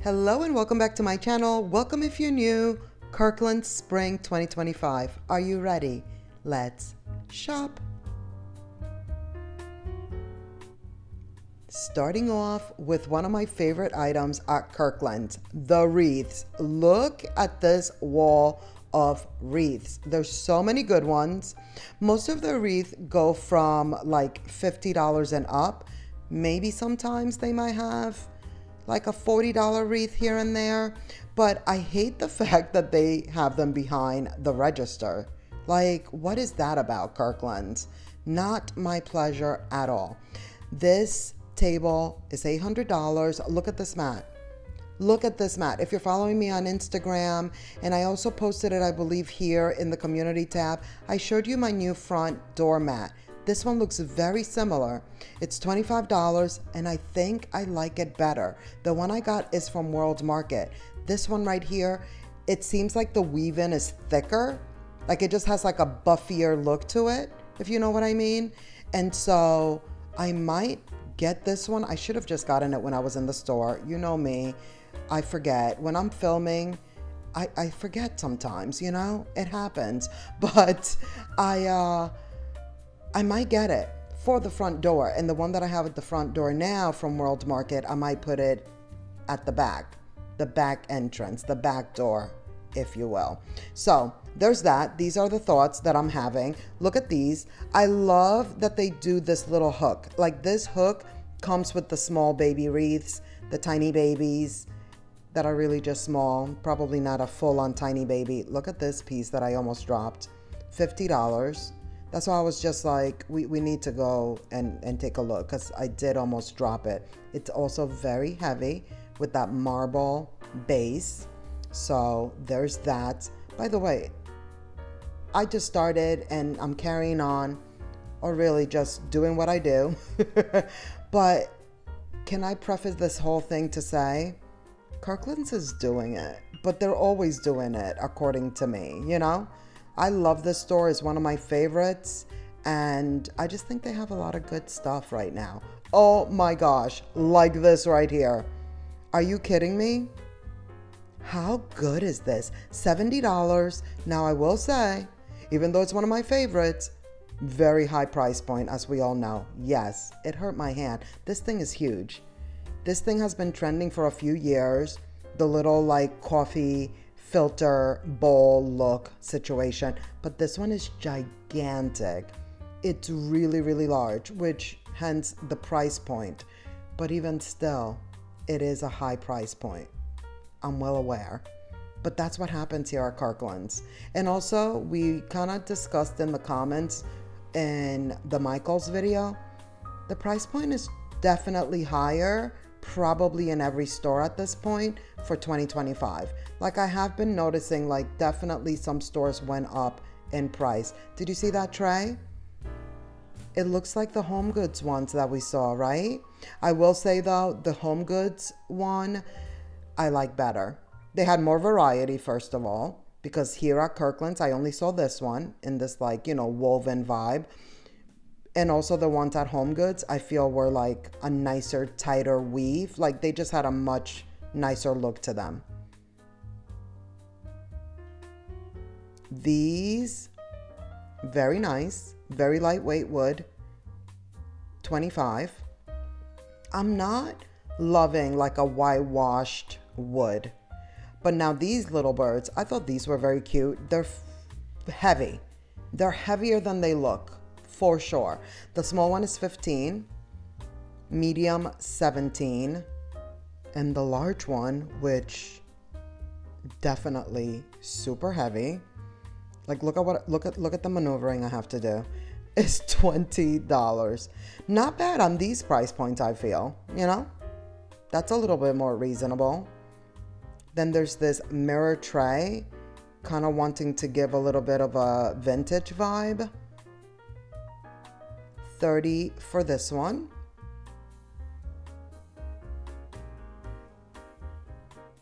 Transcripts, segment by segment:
Hello and welcome back to my channel. Welcome if you're new. Kirklands Spring 2025. Are you ready? Let's shop. Starting off with one of my favorite items at Kirklands, the wreaths. Look at this wall of wreaths. There's so many good ones. Most of the wreaths go from like $50 and up. Maybe sometimes they might have like a $40 wreath here and there, but I hate the fact that they have them behind the register. Like, what is that about, Kirklands? Not my pleasure at all. This table is $800. Look at this mat. Look at this mat. If you're following me on Instagram, and I also posted it, I believe, here in the community tab, I showed you my new front door mat. This one looks very similar. It's $25 and I think I like it better. The one I got is from World Market. This one right here, it seems like the weave-in is thicker. Like it just has like a buffier look to it, if you know what I mean. And so I might get this one. I should have just gotten it when I was in the store. You know me, I forget. When I'm filming, I forget sometimes, you know, it happens. But I might get it for the front door. And the one that I have at the front door now from World Market, I might put it at the back entrance, the back door, if you will. So there's that. These are the thoughts that I'm having. Look at these. I love that they do this little hook. Like this hook comes with the small baby wreaths, the tiny babies that are really just small, probably not a full-on tiny baby. Look at this piece that I almost dropped, $50. That's why I was just like, we need to go and take a look because I did almost drop it. It's also very heavy with that marble base. So there's that. By the way, I just started and I'm carrying on, or really just doing what I do. But can I preface this whole thing to say, Kirklands is doing it, but they're always doing it according to me, you know? I love this store. It's one of my favorites. And I just think they have a lot of good stuff right now. Oh my gosh. Like this right here. Are you kidding me? How good is this? $70. Now I will say, even though it's one of my favorites, very high price point, as we all know. Yes, it hurt my hand. This thing is huge. This thing has been trending for a few years. The little like coffee filter bowl look situation, but this one is gigantic. It's really, really large, which hence the price point. But even still, it is a high price point. I'm well aware. But that's what happens here at Kirklands. And also, we kind of discussed in the comments in the Michael's video, the price point is definitely higher, probably in every store at this point for 2025. Like I have been noticing, like definitely some stores went up in price. Did you see that tray? It looks like the Home Goods ones that we saw, right? I will say though, the Home Goods one, I like better. They had more variety, first of all, because here at Kirklands, I only saw this one in this like, you know, woven vibe. And also the ones at Home Goods, I feel were like a nicer, tighter weave. Like they just had a much nicer look to them. These, very nice, very lightweight wood, $25. I'm not loving like a whitewashed wood. But now these little birds, I thought these were very cute. They're heavy. They're heavier than they look. For sure. The small one is $15, medium $17, and the large one, which definitely super heavy. Like look at the maneuvering I have to do. Is $20. Not bad on these price points, I feel. You know, that's a little bit more reasonable. Then there's this mirror tray, kind of wanting to give a little bit of a vintage vibe. $30 for this one.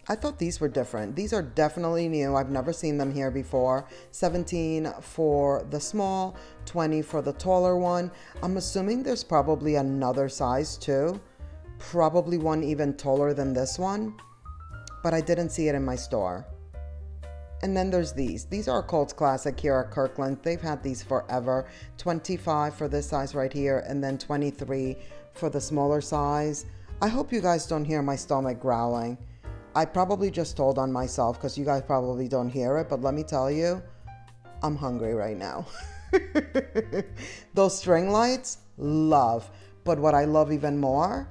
I thought these were different. These are definitely new. I've never seen them here before. $17 for the small, $20 for the taller one. I'm assuming there's probably another size too. Probably one even taller than this one. but I didn't see it in my store. And then there's these. These are a cult classic here at Kirkland. They've had these forever. 25 for this size right here, and then 23 for the smaller size. I hope you guys don't hear my stomach growling. I probably just told on myself because you guys probably don't hear it, but let me tell you, I'm hungry right now. Those string lights, love. But what I love even more,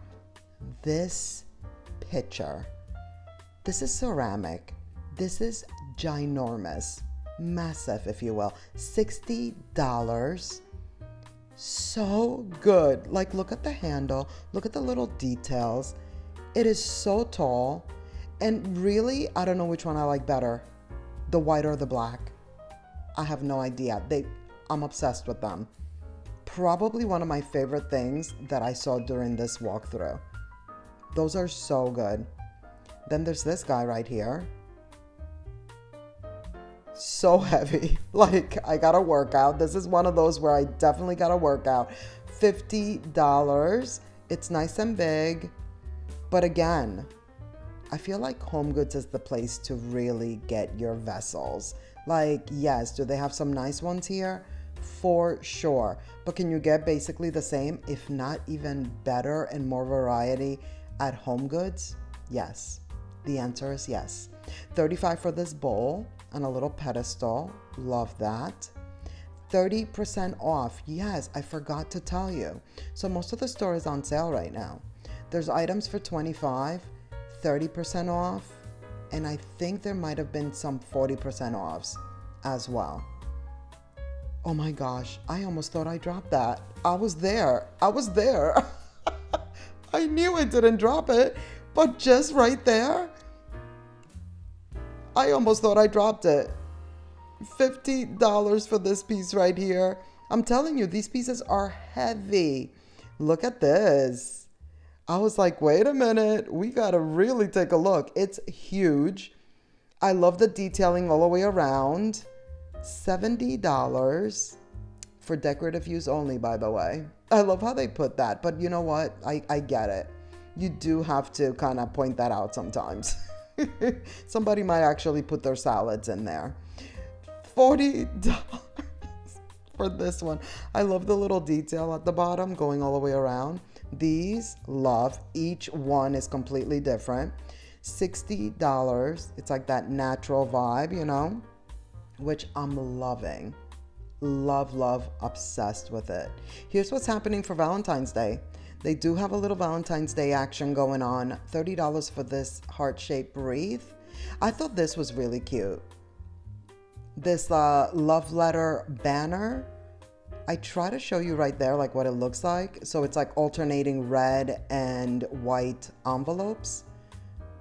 this pitcher. This is ceramic. This is ginormous, massive, if you will. $60. So good. Like, look at the handle. Look at the little details. It is so tall. And really, I don't know which one I like better, the white or the black. I have no idea. I'm obsessed with them. Probably one of my favorite things that I saw during this walkthrough. Those are so good. Then there's this guy right here. So heavy. Like, I gotta work out. This is one of those where I definitely gotta work out. $50. It's nice and big. But again, I feel like HomeGoods is the place to really get your vessels. Like, yes, do they have some nice ones here? For sure. But can you get basically the same, if not even better and more variety at HomeGoods? Yes. The answer is yes. $35 for this bowl and a little pedestal. Love that. 30% off. Yes, I forgot to tell you. So most of the store is on sale right now. There's items for $25, 30% off, and I think there might have been some 40% offs as well. Oh my gosh, I almost thought I dropped that. I was there. I knew I didn't drop it, but just right there, I almost thought I dropped it. $50 for this piece right here. I'm telling you, these pieces are heavy. Look at this. I was like, wait a minute, we gotta really take a look. It's huge. I love the detailing all the way around. $70 for decorative use only, by the way. I love how they put that, but you know what? I get it. You do have to kind of point that out sometimes. Somebody might actually put their salads in there. $40 for this one. I love the little detail at the bottom going all the way around. These, love. Each one is completely different. $60. It's like that natural vibe, you know, which I'm loving. Love, love, obsessed with it. Here's what's happening for Valentine's Day. They do have a little Valentine's Day action going on. $30 for this heart-shaped wreath. I thought this was really cute. This love letter banner. I try to show you right there like what it looks like. So it's like alternating red and white envelopes.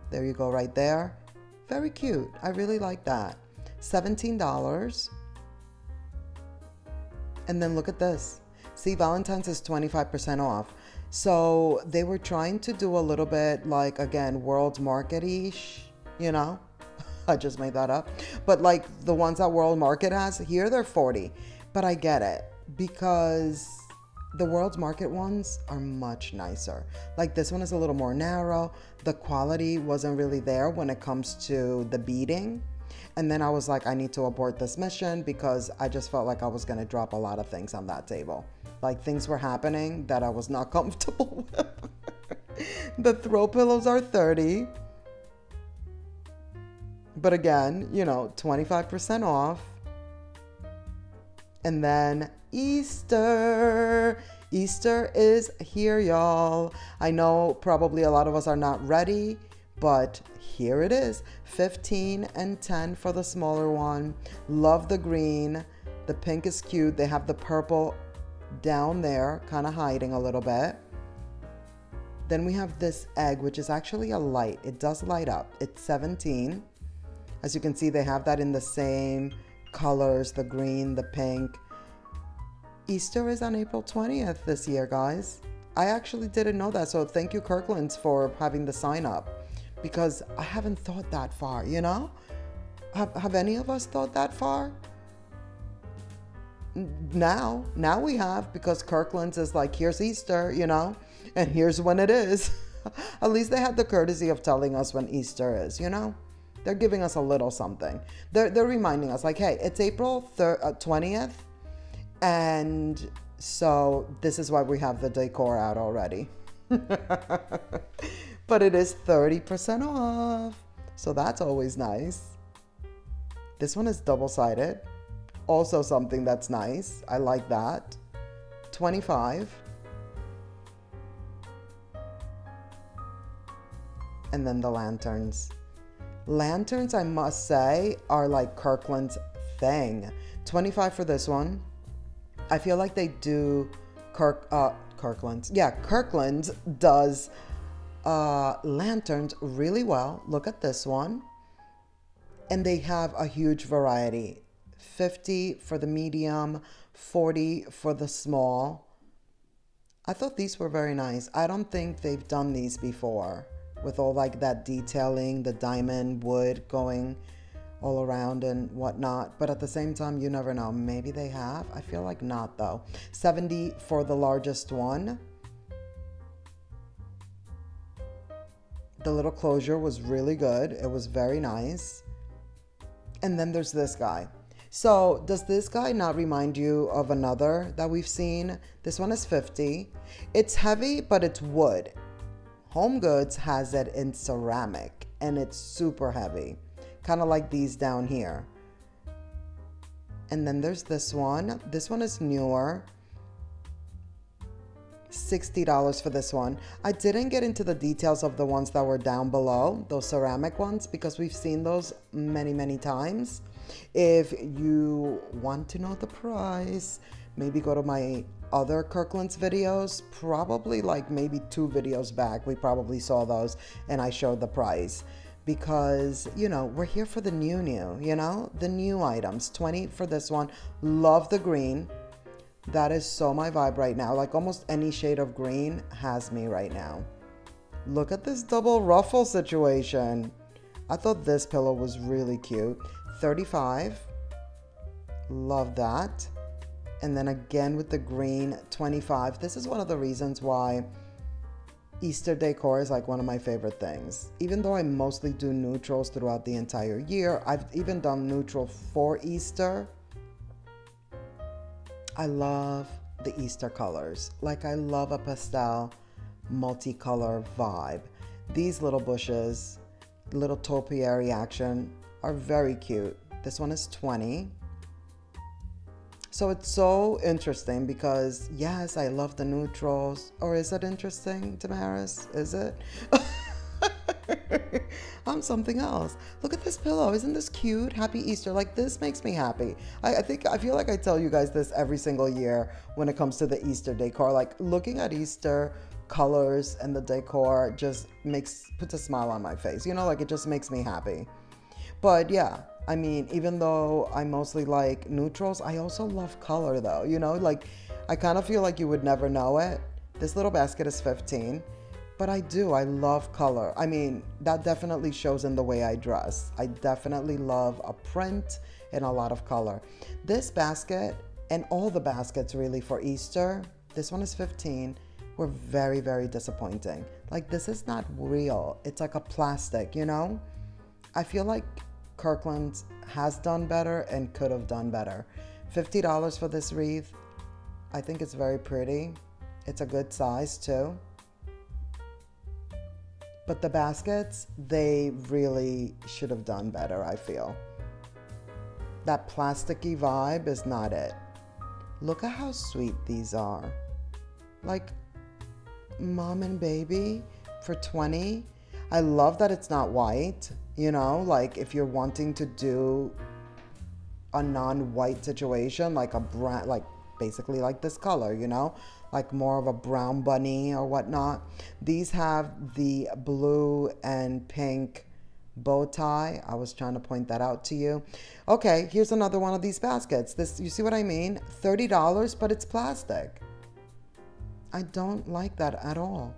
There you go right there. Very cute. I really like that. $17. And then look at this. See, Valentine's is 25% off. So they were trying to do a little bit like, again, World Market-ish, you know? I just made that up. But like the ones that World Market has, here they're 40. But I get it because the World Market ones are much nicer. Like this one is a little more narrow. The quality wasn't really there when it comes to the beading. And then I was like, I need to abort this mission because I just felt like I was going to drop a lot of things on that table. Like things were happening that I was not comfortable with. The throw pillows are 30. But again, you know, 25% off. And then Easter. Easter is here, y'all. I know probably a lot of us are not ready, but here it is. 15 and 10 for the smaller one. Love the green. The pink is cute. They have the purple down there, kind of hiding a little bit. Then we have this egg, which is actually a light. It does light up. It's 17. As you can see, they have that in the same colors, the green, the pink. Easter is on April 20th this year, guys. I actually didn't know that, so thank you, Kirklands, for having the sign up, because I haven't thought that far, you know? Have any of us thought that far? Now we have, because Kirklands is like, here's Easter, you know, and here's when it is. At least they had the courtesy of telling us when Easter is, you know? They're giving us a little something. They're reminding us, like, hey, it's April 20th. And so this is why we have the decor out already. But it is 30% off. So that's always nice. This one is double-sided. Also something that's nice. I like that. 25. And then the lanterns. Lanterns, I must say, are like Kirkland's thing. 25 for this one. I feel like they do Kirkland's. Yeah, Kirkland's does lanterns really well. Look at this one. And they have a huge variety. 50 for the medium, 40 for the small. I thought these were very nice. I don't think they've done these before with all like that detailing, the diamond wood going all around and whatnot. But at the same time, you never know. Maybe they have. I feel like not though. 70 for the largest one. The little closure was really good. It was very nice. And then there's this guy. So does this guy not remind you of another that we've seen? This one is 50. It's heavy, but it's wood. Home Goods has it in ceramic and it's super heavy. Kind of like these down here. And then there's this one. This one is newer. $60 for this one. I didn't get into the details of the ones that were down below, those ceramic ones, because we've seen those many, many times. If you want to know the price, maybe go to my other Kirkland's videos. Probably like maybe 2 videos back, we probably saw those and I showed the price. Because, you know, we're here for the new, you know, the new items. 20 for this one. Love the green. That is so my vibe right now. Like almost any shade of green has me right now. Look at this double ruffle situation. I thought this pillow was really cute. 35. Love that. And then again with the green, 25. This is one of the reasons why Easter decor is like one of my favorite things. Even though I mostly do neutrals throughout the entire year, I've even done neutral for Easter. I love the Easter colors. Like I love a pastel multicolor vibe. These little bushes, little topiary action are very cute. This one is 20. So it's so interesting because, yes, I love the neutrals. Or is it interesting, Damaris? Is it? I'm something else. Look at this pillow. Isn't this cute? Happy Easter. Like, this makes me happy. I feel like I tell you guys this every single year when it comes to the Easter decor. Like, looking at Easter colors and the decor just puts a smile on my face. You know, like, it just makes me happy. But yeah, I mean, even though I mostly like neutrals, I also love color though, you know, like I kind of feel like you would never know it. This little basket is 15, but I love color. I mean, that definitely shows in the way I dress. I definitely love a print and a lot of color. This basket and all the baskets really for Easter, this one is 15, were very, very disappointing. Like this is not real. It's like a plastic, you know? I feel like Kirkland's has done better and could have done better. $50 for this wreath. I think it's very pretty. It's a good size too. But the baskets, they really should have done better, I feel. That plasticky vibe is not it. Look at how sweet these are. Like mom and baby for 20. I love that it's not white. You know, like if you're wanting to do a non-white situation, like a brown, like basically like this color, you know, like more of a brown bunny or whatnot. These have the blue and pink bow tie. I was trying to point that out to you. Okay, here's another one of these baskets. This, you see what I mean? $30, but it's plastic. I don't like that at all.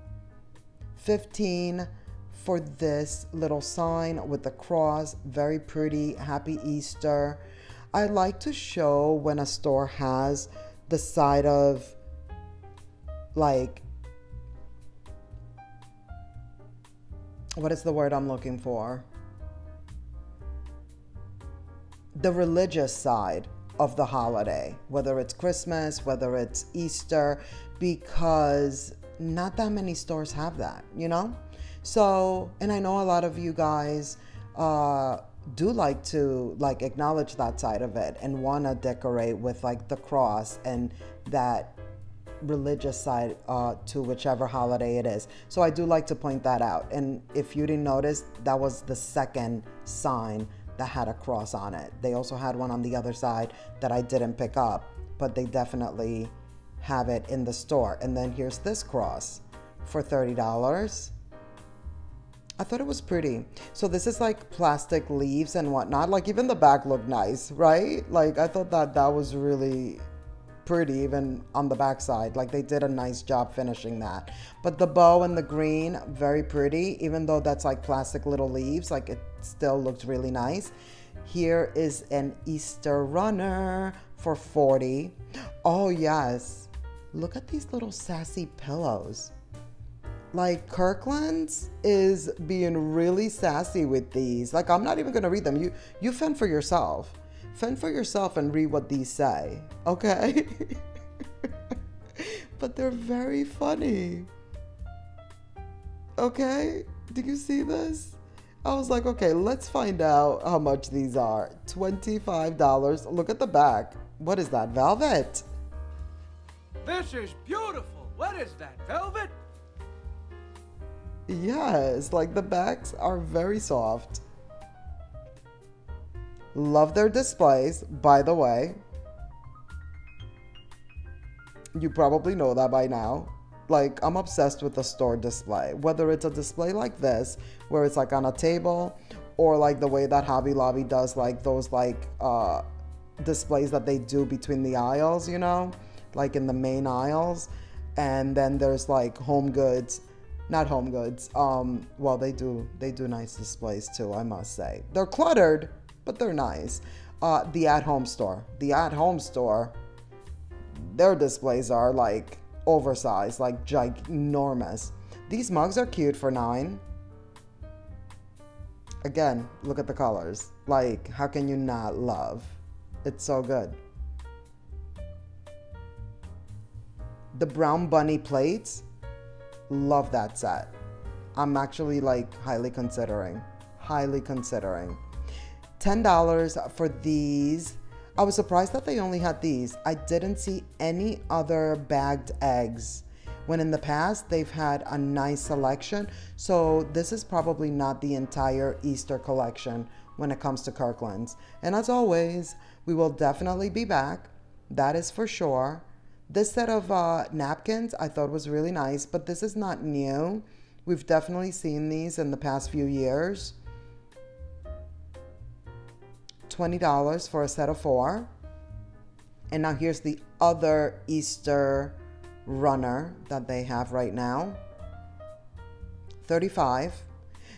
15 for this little sign with the cross. Very pretty. Happy Easter. I like to show when a store has the side of like what is the word I'm looking for? The religious side of the holiday, whether it's Christmas, whether it's Easter, because not that many stores have that, you know? So, and I know a lot of you guys do like to like acknowledge that side of it and want to decorate with like the cross and that religious side to whichever holiday it is. So I do like to point that out. And if you didn't notice, that was the second sign that had a cross on it. They also had one on the other side that I didn't pick up, but they definitely have it in the store. And then here's this cross for $30. I thought it was pretty. So this is like plastic leaves and whatnot. Like even the back looked nice, right? Like I thought that that was really pretty even on the back side. Like they did a nice job finishing that. But the bow and the green, very pretty. Even though that's like plastic little leaves, like it still looked really nice. Here is an Easter runner for $40. Oh yes. Look at these little sassy pillows. Like Kirklands is being really sassy with these. Like I'm not even gonna read them. You fend for yourself. Fend for yourself and read what these say, okay? But they're very funny. Okay, did you see this? I was like, okay, let's find out how much these are. $25. Look at the back. What is that, velvet? This is beautiful. What is that, velvet? Yes, like the backs are very soft. Love their displays, by the way. You probably know that by now. Like, I'm obsessed with the store display. Whether it's a display like this, where it's like on a table, or like the way that Hobby Lobby does like those like displays that they do between the aisles, you know? Like in the main aisles. And then there's like home goods. Not home goods. Well, they do nice displays too, I must say. They're cluttered, but they're nice. The at-home store. The at-home store, their displays are like oversized, like ginormous. These mugs are cute for $9. Again, look at the colors. Like, how can you not love? It's so good. The brown bunny plates, love that set. I'm actually like highly considering. $10 for these. I was surprised that they only had these. I didn't see any other bagged eggs, when in the past they've had a nice selection. So this is probably not the entire Easter collection when it comes to Kirklands. And as always, we will definitely be back. That is for sure. This set of napkins I thought was really nice, but this is not new. We've definitely seen these in the past few years. $20 for a set of 4. And now here's the other Easter runner that they have right now. $35.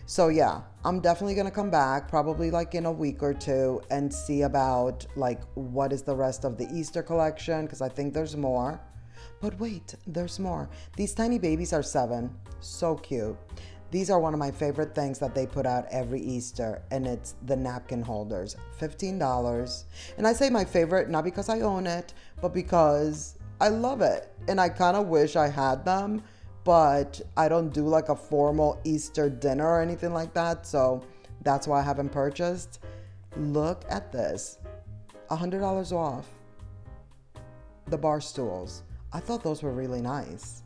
So yeah, I'm definitely gonna come back probably like in a week or two and see about like what is the rest of the Easter collection, because I think there's more. But wait, there's more. These tiny babies are $7. So cute. These are one of my favorite things that they put out every Easter, and it's the napkin holders. $15. And I say my favorite not because I own it, but because I love it. And I kind of wish I had them, but I don't do like a formal Easter dinner or anything like that, so that's why I haven't purchased. Look at this. $100 off. The bar stools. I thought those were really nice.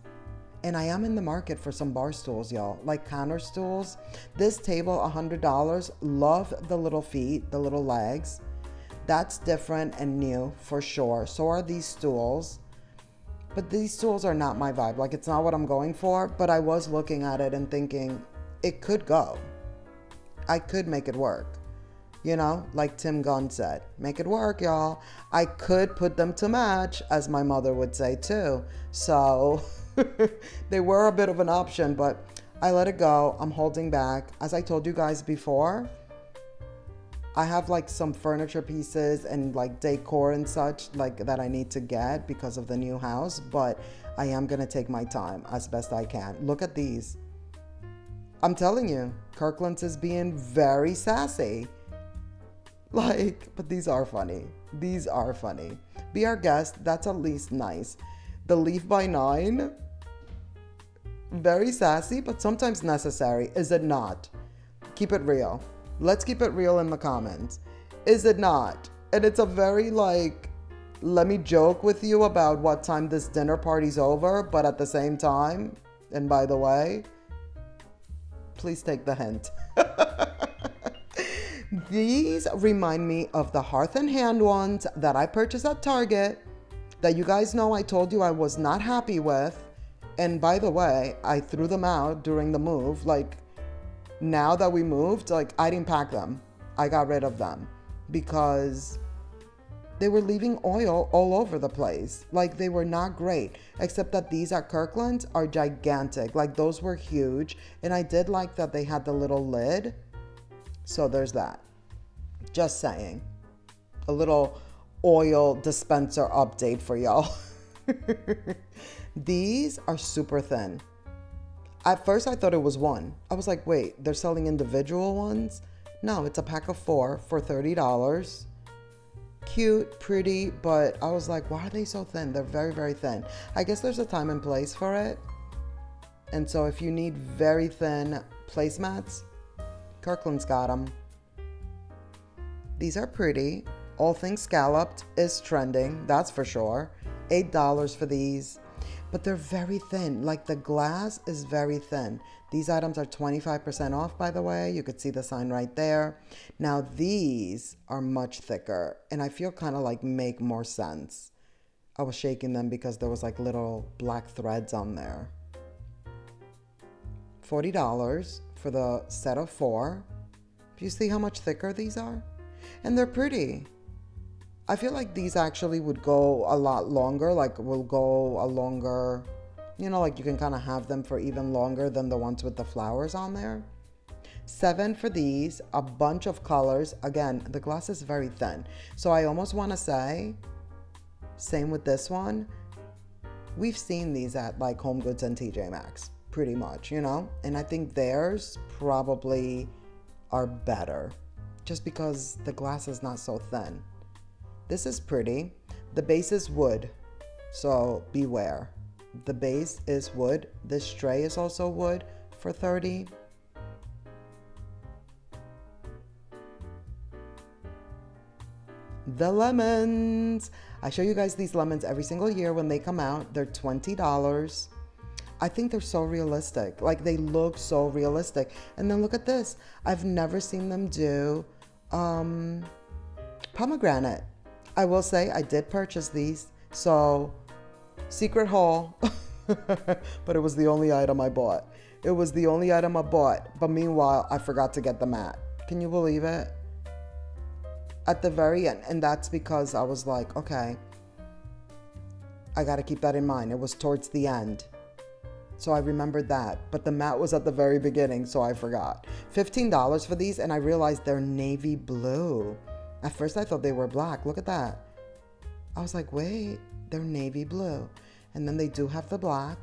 And I am in the market for some bar stools, y'all. Like counter stools. This table, $100. Love the little feet, the little legs. That's different and new for sure. So are these stools. But these stools are not my vibe. Like, it's not what I'm going for. But I was looking at it and thinking, it could go. I could make it work. You know, like Tim Gunn said, make it work, y'all. I could put them to match, as my mother would say too. So they were a bit of an option, but I let it go. I'm holding back. As I told you guys before, I have like some furniture pieces and like decor and such like that I need to get because of the new house, but I am going to take my time as best I can. Look at these. I'm telling you, Kirklands is being very sassy. Like, but these are funny. These are funny. Be our guest, that's at least nice. The Leaf by 9, very sassy, but sometimes necessary. Is it not? Keep it real. Let's keep it real in the comments. Is it not? And it's a very like, let me joke with you about what time this dinner party's over, but at the same time, and by the way, please take the hint. These remind me of the Hearth and Hand ones that I purchased at Target that you guys know I told you I was not happy with. And by the way, I threw them out during the move. Like, now that we moved, like, I didn't pack them. I got rid of them because they were leaving oil all over the place. Like, they were not great, except that these at Kirkland are gigantic. Like, those were huge. And I did like that they had the little lid. So there's that. Just saying. A little oil dispenser update for y'all. These are super thin. At first I thought it was one. I was like, wait, they're selling individual ones? No, it's a pack of 4 for $30. Cute, pretty, but I was like, why are they so thin? They're very, very thin. I guess there's a time and place for it. And so if you need very thin placemats, Kirkland's got them. These are pretty. All things scalloped is trending, that's for sure. $8 for these. But they're very thin. Like, the glass is very thin. These items are 25% off, by the way. You could see the sign right there. Now, these are much thicker, and I feel kind of like make more sense. I was shaking them because there was like little black threads on there. $40 for the set of 4. Do you see how much thicker these are? And they're pretty. I feel like these actually would go a lot longer, like will go a longer, you know, like you can kind of have them for even longer than the ones with the flowers on there. $7 for these, a bunch of colors. Again, the glass is very thin. So I almost want to say, same with this one. We've seen these at like Home Goods and TJ Maxx, pretty much, you know? And I think theirs probably are better just because the glass is not so thin. This is pretty. The base is wood, so beware. The base is wood. This tray is also wood for $30. The lemons. I show you guys these lemons every single year when they come out. They're $20. I think they're so realistic. Like, they look so realistic. And then look at this. I've never seen them do pomegranate. I will say I did purchase these, so secret haul, but it was the only item I bought. It was the only item I bought, but meanwhile, I forgot to get the mat. Can you believe it? At the very end, and that's because I was like, okay, I got to keep that in mind. It was towards the end, so I remembered that, but the mat was at the very beginning, so I forgot. $15 for these, and I realized they're navy blue. At first I thought they were black. Look at that. I was like, wait, they're navy blue. And then they do have the black.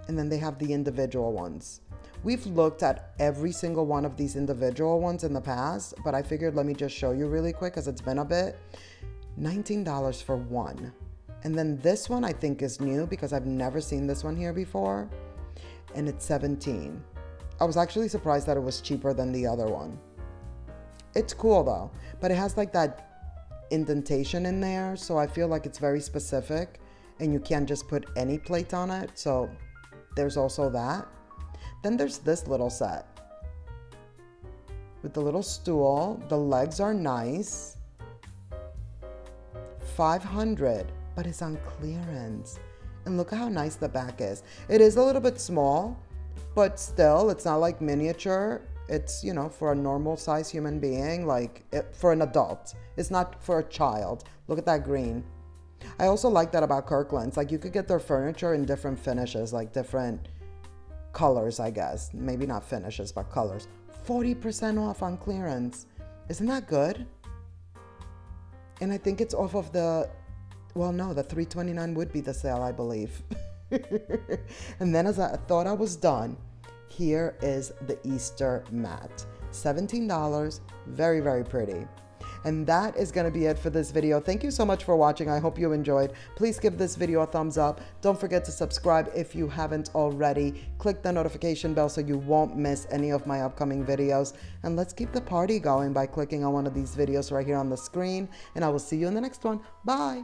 And then they have the individual ones. We've looked at every single one of these individual ones in the past, but I figured let me just show you really quick because it's been a bit. $19 for one. And then this one I think is new because I've never seen this one here before. And it's $17. I was actually surprised that it was cheaper than the other one. It's cool though, but it has like that indentation in there, so I feel like it's very specific and you can't just put any plate on it, so there's also that. Then there's this little set with the little stool. The legs are nice. $500, but it's on clearance. And look at how nice the back is. It is a little bit small, but still, it's not like miniature. It's, you know, for a normal size human being, like for an adult. It's not for a child. Look at that green. I also like that about Kirkland's. Like, you could get their furniture in different finishes, like different colors, I guess. Maybe not finishes, but colors. 40% off on clearance. Isn't that good? And I think it's off of the, well, no, the $329 would be the sale, I believe. And then as I thought I was done, here is the Easter mat. $17, very, very pretty. And that is going to be it for this video. Thank you so much for watching. I hope you enjoyed. Please give this video a thumbs up. Don't forget to subscribe if you haven't already. Click the notification bell so you won't miss any of my upcoming videos. And let's keep the party going by clicking on one of these videos right here on the screen. And I will see you in the next one. Bye.